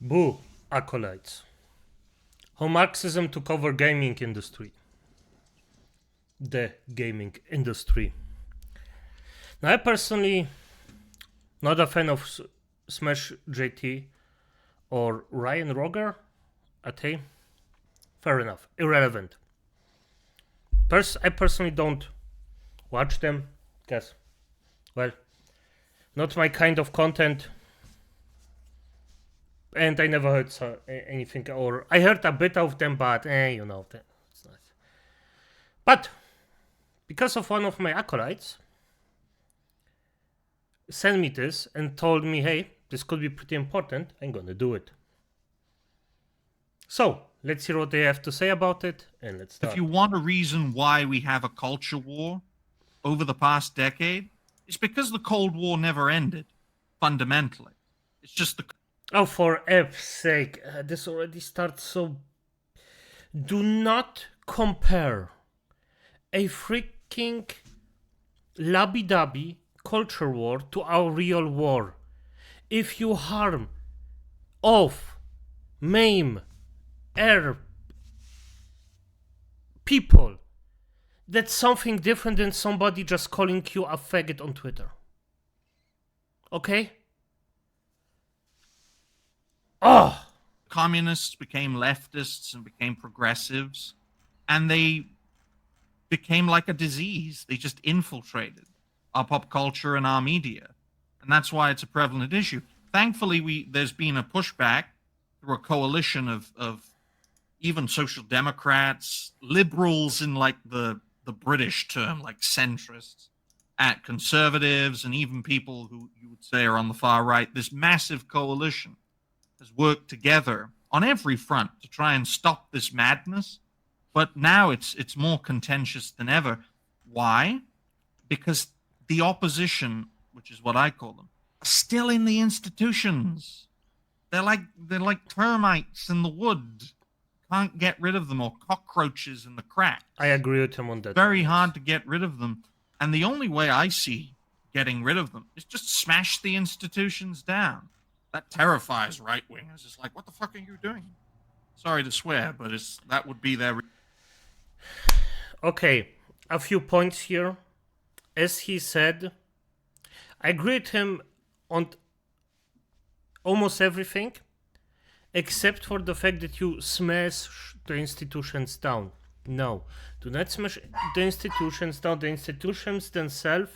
Boo, acolytes. How Marxism took over gaming industry. The gaming industry. Now, I personally not a fan of Smash JT or Ryan Roger. Okay, fair enough. Irrelevant. I personally don't watch them because, well, not my kind of content. And I never heard anything, or I heard a bit of them, but it's not. But because of one of my acolytes, sent me this and told me, hey, this could be pretty important, I'm gonna do it. So, let's hear what they have to say about it, and let's start. If you want a reason why we have a culture war over the past decade, it's because the Cold War never ended, fundamentally. It's just the... Oh, for F's sake, this already starts so... Do not compare a freaking labby-dabby culture war to our real war. If you harm, off, maim, air people, that's something different than somebody just calling you a faggot on Twitter. Okay? Oh! Communists became leftists and became progressives, and they became like a disease. They just infiltrated our pop culture and our media. And that's why it's a prevalent issue. Thankfully, there's been a pushback through a coalition of even social democrats, liberals in like the British term, like centrists, at conservatives, and even people who you would say are on the far right. This massive coalition has worked together on every front to try and stop this madness. But now it's more contentious than ever. Why? Because the opposition, which is what I call them, are still in the institutions. They're like termites in the wood. Can't get rid of them, or cockroaches in the cracks. I agree with him on that. Very hard to get rid of them. And the only way I see getting rid of them is just smash the institutions down. That terrifies right wingers. It's like, what the fuck are you doing? Sorry to swear, but that would be their... Okay, a few points here. As he said, I agree with him on almost everything, except for the fact that you smash the institutions down. No, do not smash the institutions down. The institutions themselves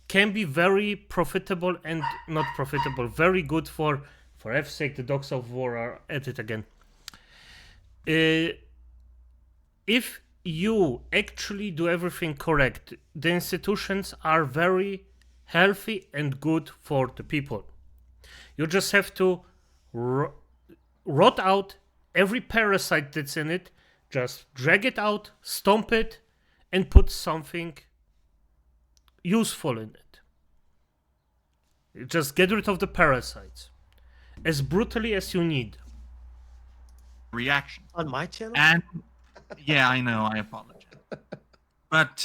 can be very profitable and not profitable, very good for F's sake, the dogs of war are at it again. If you actually do everything correct, the institutions are very healthy and good for the people. You just have to rot out every parasite that's in it, just drag it out, stomp it, and put something useful in it. Just get rid of the parasites as brutally as you need. Reaction on my channel. And yeah, I know, I apologize. But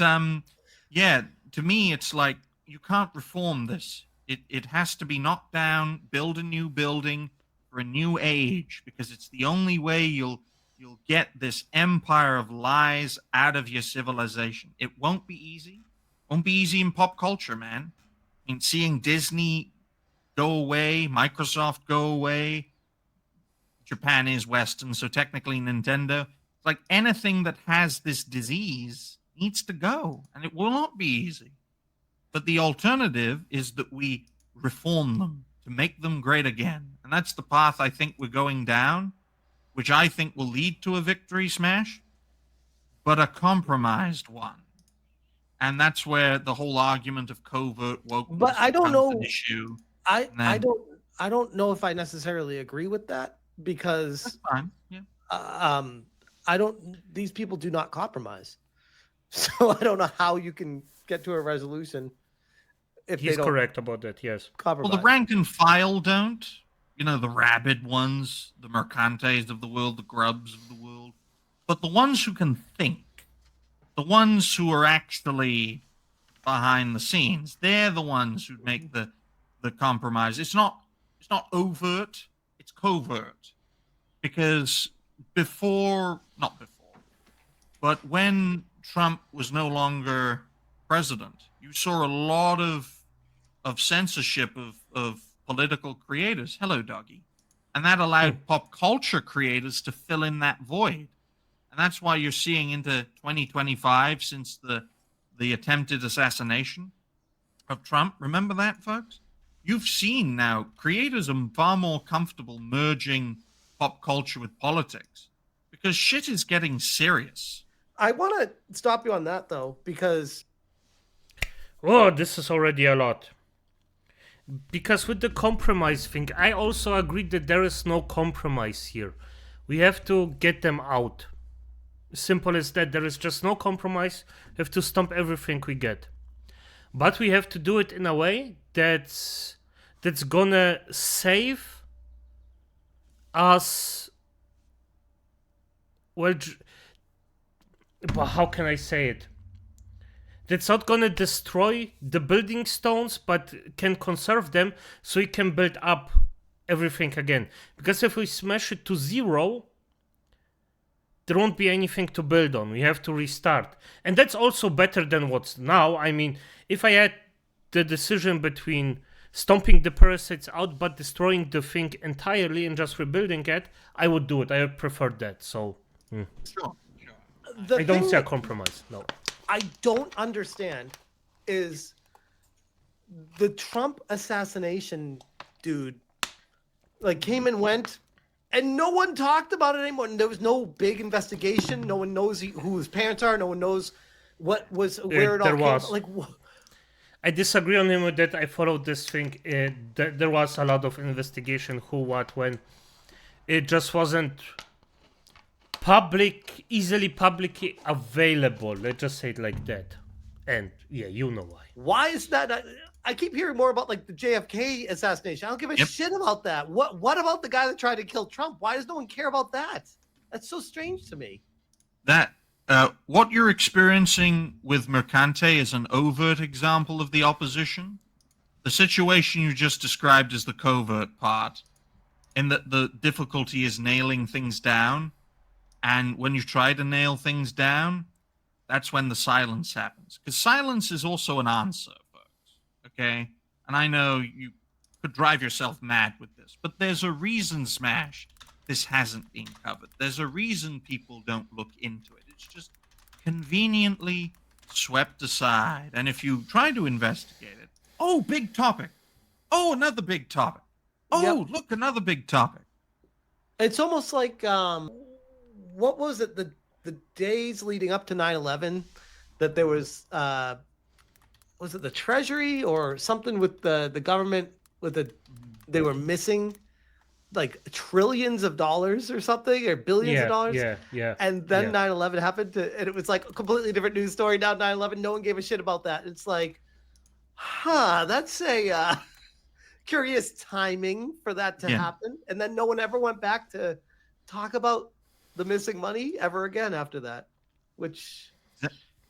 yeah, to me it's like you can't reform this. It has to be knocked down, build a new building for a new age, because it's the only way you'll get this empire of lies out of your civilization. It won't be easy. Won't be easy in pop culture, man. I mean, seeing Disney go away, Microsoft go away. Japan is Western, so technically Nintendo. It's like anything that has this disease needs to go, and it will not be easy. But the alternative is that we reform them to make them great again. And that's the path I think we're going down, which I think will lead to a victory smash, but a compromised one. And that's where the whole argument of covert wokeness But I don't know. an issue. I don't know if I necessarily agree with that, because That's fine. Yeah. These people do not compromise. So I don't know how you can get to a resolution if He's they don't correct about that, yes. compromise. Well, the rank and file don't. You know, the rabid ones, the mercantes of the world, the grubs of the world. But the ones who can think, the ones who are actually behind the scenes, they're the ones who make the compromise. It's not overt. It's covert. Because not before, but when Trump was no longer president, you saw a lot of censorship of political creators. Hello, doggy. And that allowed pop culture creators to fill in that void. And that's why you're seeing into 2025, since the attempted assassination of Trump. Remember that, folks? You've seen now creators are far more comfortable merging pop culture with politics because shit is getting serious. I want to stop you on that, though, because... Oh, this is already a lot. Because with the compromise thing, I also agree that there is no compromise here. We have to get them out. Simple as that. There is just no compromise. We have to stomp everything we get. But we have to do it in a way that's gonna save us. Well, but how can I say it? That's not gonna destroy the building stones, but can conserve them so we can build up everything again. Because if we smash it to zero, there won't be anything to build on. We have to restart. And that's also better than what's now. I mean, if I had the decision between stomping the parasites out but destroying the thing entirely and just rebuilding it, I would do it. I would prefer that. So, Sure. I don't see a compromise. No. I don't understand is the Trump assassination dude like came and went and no one talked about it anymore. And there was no big investigation. No one knows who his parents are. No one knows where it all came from. Like, I disagree on him with that. I followed this thing. There was a lot of investigation, who, what, when. It just wasn't easily publicly available. Let's just say it like that. And yeah, you know why. Why is that? I keep hearing more about like the JFK assassination. I don't give a shit about that. What about the guy that tried to kill Trump? Why does no one care about that? That's so strange to me. That what you're experiencing with Mercante is an overt example of the opposition. The situation you just described is the covert part, in that the difficulty is nailing things down. And when you try to nail things down, that's when the silence happens. Because silence is also an answer, folks. Okay? And I know you could drive yourself mad with this, but there's a reason, Smash, this hasn't been covered. There's a reason people don't look into it. It's just conveniently swept aside. And if you try to investigate it, oh, big topic. Oh, another big topic. Oh, look, another big topic. It's almost like... what was it, the days leading up to 9/11 that there was it the Treasury or something with the government they were missing like trillions of dollars or something, or billions of dollars. Yeah. And then 9/11 happened and it was like a completely different news story. Now 9/11, no one gave a shit about that. It's like, that's a curious timing for that to happen. And then no one ever went back to talk about the missing money ever again after that, which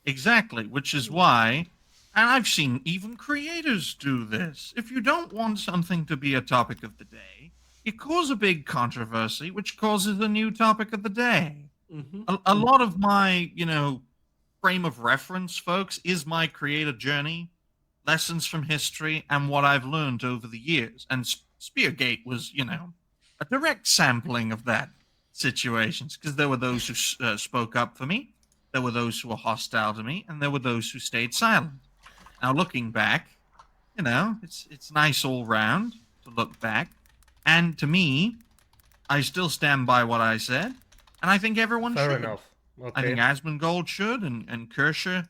is why, and I've seen even creators do this. If you don't want something to be a topic of the day, you cause a big controversy, which causes a new topic of the day. Mm-hmm. A lot of my, frame of reference, folks, is my creator journey, lessons from history, and what I've learned over the years. And Speargate was, a direct sampling of that situations, because there were those who spoke up for me, there were those who were hostile to me, and there were those who stayed silent. Now, looking back, it's nice all round to look back, and to me, I still stand by what I said, and I think everyone should. Fair enough. Okay. I think Asmongold should, and Kershaw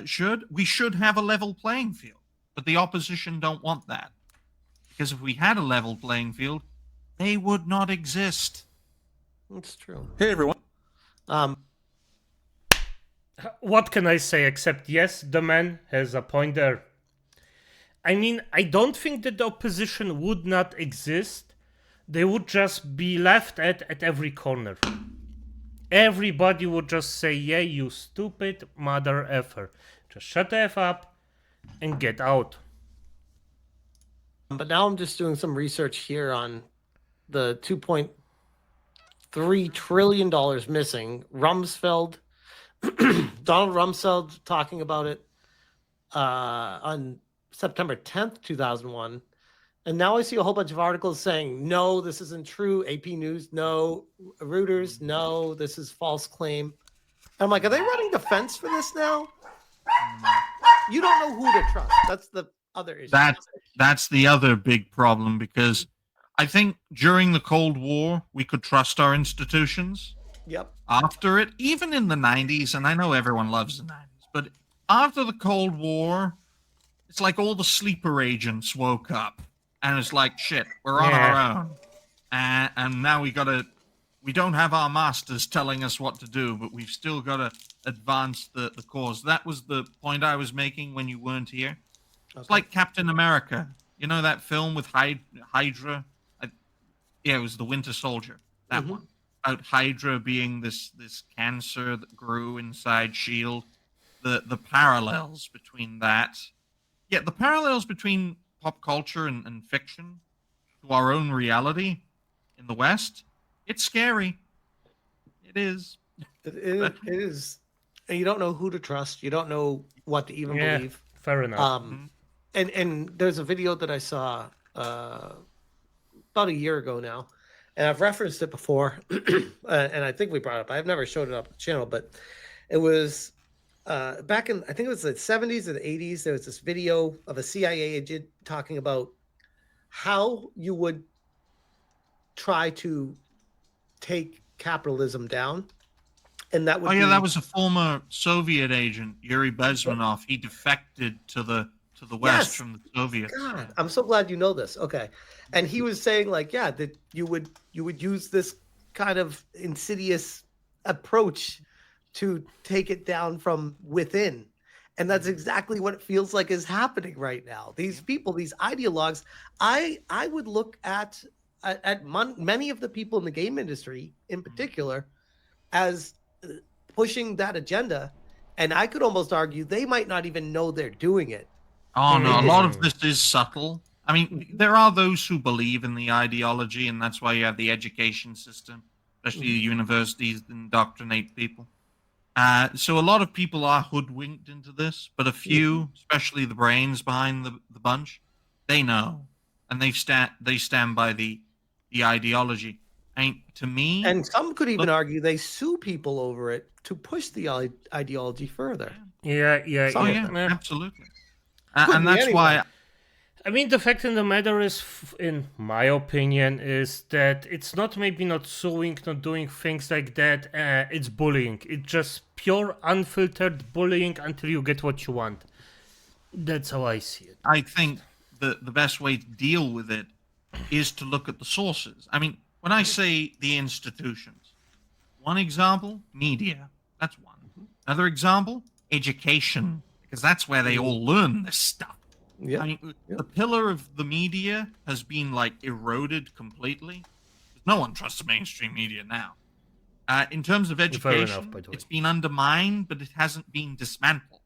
should. We should have a level playing field, but the opposition don't want that, because if we had a level playing field, they would not exist. It's true. Hey, everyone. What can I say except yes, the man has a point there. I mean, I don't think that the opposition would not exist. They would just be laughed at every corner. Everybody would just say, yeah, you stupid mother effer. Just shut the F up and get out. But now I'm just doing some research here on the $2.3 trillion missing. Rumsfeld, Donald Rumsfeld talking about it on September 10th, 2001. And now I see a whole bunch of articles saying, no, this isn't true. AP News, no. Reuters, no, this is false claim. And I'm like, are they running defense for this now? You don't know who to trust. That's the other issue. That's the other big problem, because I think during the Cold War, we could trust our institutions. Yep. After it, even in the 90s, and I know everyone loves the 90s, but after the Cold War, it's like all the sleeper agents woke up. And it's like, shit, we're on our own. And now we don't have our masters telling us what to do, but we've still got to advance the cause. That was the point I was making when you weren't here. It's like Captain America. You know that film with Hydra? Yeah, it was The Winter Soldier. That one. About Hydra being this cancer that grew inside S.H.I.E.L.D. The parallels between that. Yeah, the parallels between pop culture and fiction to our own reality in the West, it's scary. It is. It is. And you don't know who to trust. You don't know what to even believe. Fair enough. And there's a video that I saw about a year ago now, and I've referenced it before, and I think we brought it up. I've never showed it up on the channel, but it was back in, I think it was the 70s or the 80s. There was this video of a CIA agent talking about how you would try to take capitalism down. And that would that was a former Soviet agent, Yuri Bezmenov. He defected to the West from the Soviets. God, I'm so glad you know this. Okay. And he was saying, like, that you would use this kind of insidious approach to take it down from within. And that's exactly what it feels like is happening right now. These people, these ideologues, I would look at many of the people in the game industry in particular as pushing that agenda. And I could almost argue they might not even know they're doing it. Oh, no, a lot of this is subtle. I mean, there are those who believe in the ideology, and that's why you have the education system, especially the universities, indoctrinate people. So a lot of people are hoodwinked into this, but a few, especially the brains behind the bunch, they know, and they stand by the ideology. And to me, and some could even argue they sue people over it to push the ideology further. Yeah, absolutely. And that's why. I mean, the fact in the matter is, in my opinion, is that it's maybe not suing, not doing things like that. It's bullying. It's just pure, unfiltered bullying until you get what you want. That's how I see it. I think the best way to deal with it is to look at the sources. I mean, when I say the institutions, one example, media. That's one. Another example, education, because that's where they all learn this stuff. Yeah. I mean, the pillar of the media has been like eroded completely. No one trusts mainstream media now. In terms of education, it's been undermined, but it hasn't been dismantled.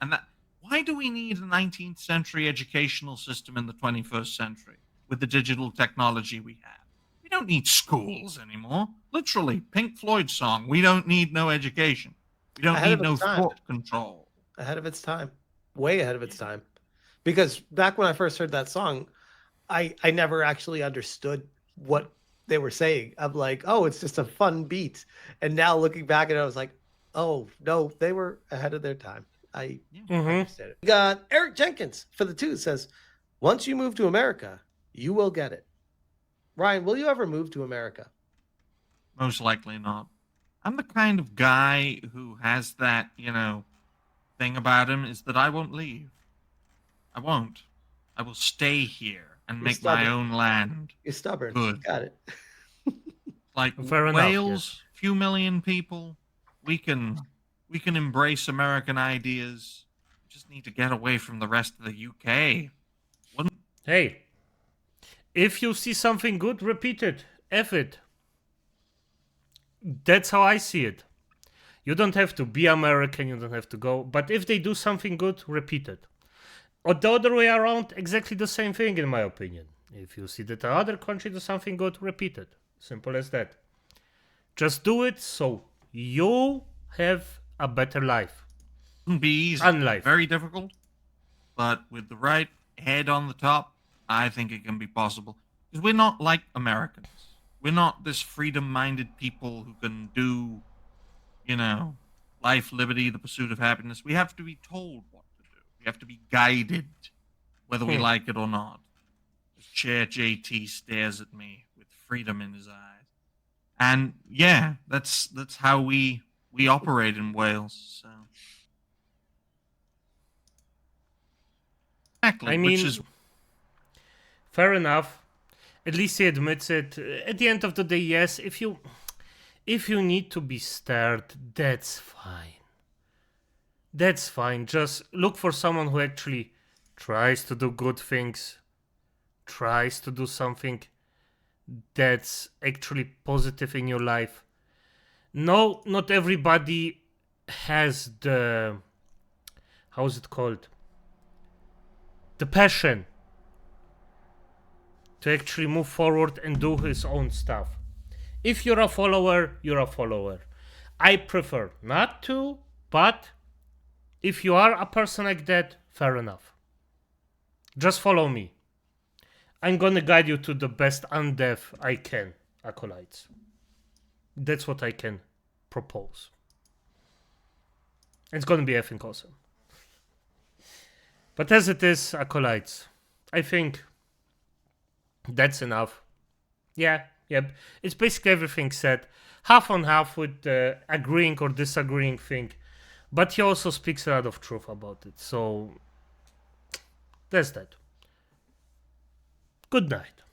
And why do we need a 19th century educational system in the 21st century with the digital technology we have? We don't need schools anymore. Literally, Pink Floyd song, we don't need no education. We don't need no thought control. Ahead of its time. Way ahead of its time. Because back when I first heard that song, I never actually understood what they were saying. I'm like, oh, it's just a fun beat. And now looking back at it, I was like, oh, no, they were ahead of their time. I understand it. We got Eric Jenkins for the 2 says, once you move to America, you will get it. Ryan, will you ever move to America? Most likely not. I'm the kind of guy who has that, thing about him is that I won't leave. I won't. I will stay here and make my own land. You're stubborn. Good. Got it. Like Wales, few million people, we can embrace American ideas. We just need to get away from the rest of the UK. Hey, if you see something good, repeat it. F it. That's how I see it. You don't have to be American, you don't have to go. But if they do something good, repeat it. Or the other way around, exactly the same thing, in my opinion. If you see that the other country does something good, repeat it. Simple as that. Just do it so you have a better life. It wouldn't be easy. And life. Very difficult. But with the right head on the top, I think it can be possible. Because we're not like Americans. We're not this freedom-minded people who can do, life, liberty, the pursuit of happiness. We have to be told what to do. We have to be guided, whether we like it or not. Chair JT stares at me with freedom in his eyes. And yeah, that's how we operate in Wales. So exactly, I mean, which is fair enough. At least he admits it. At the end of the day, yes, if you need to be stirred, that's fine. That's fine. Just look for someone who actually tries to do good things, tries to do something that's actually positive in your life. No, not everybody has the, how's it called? The passion to actually move forward and do his own stuff. If you're a follower, you're a follower. I prefer not to, but if you are a person like that, fair enough. Just follow me. I'm gonna guide you to the best undeath I can, acolytes. That's what I can propose. It's gonna be effing awesome. But as it is, acolytes, I think that's enough. Yeah. It's basically everything said. Half on half with the agreeing or disagreeing thing. But he also speaks a lot of truth about it. So, that's that. Good night.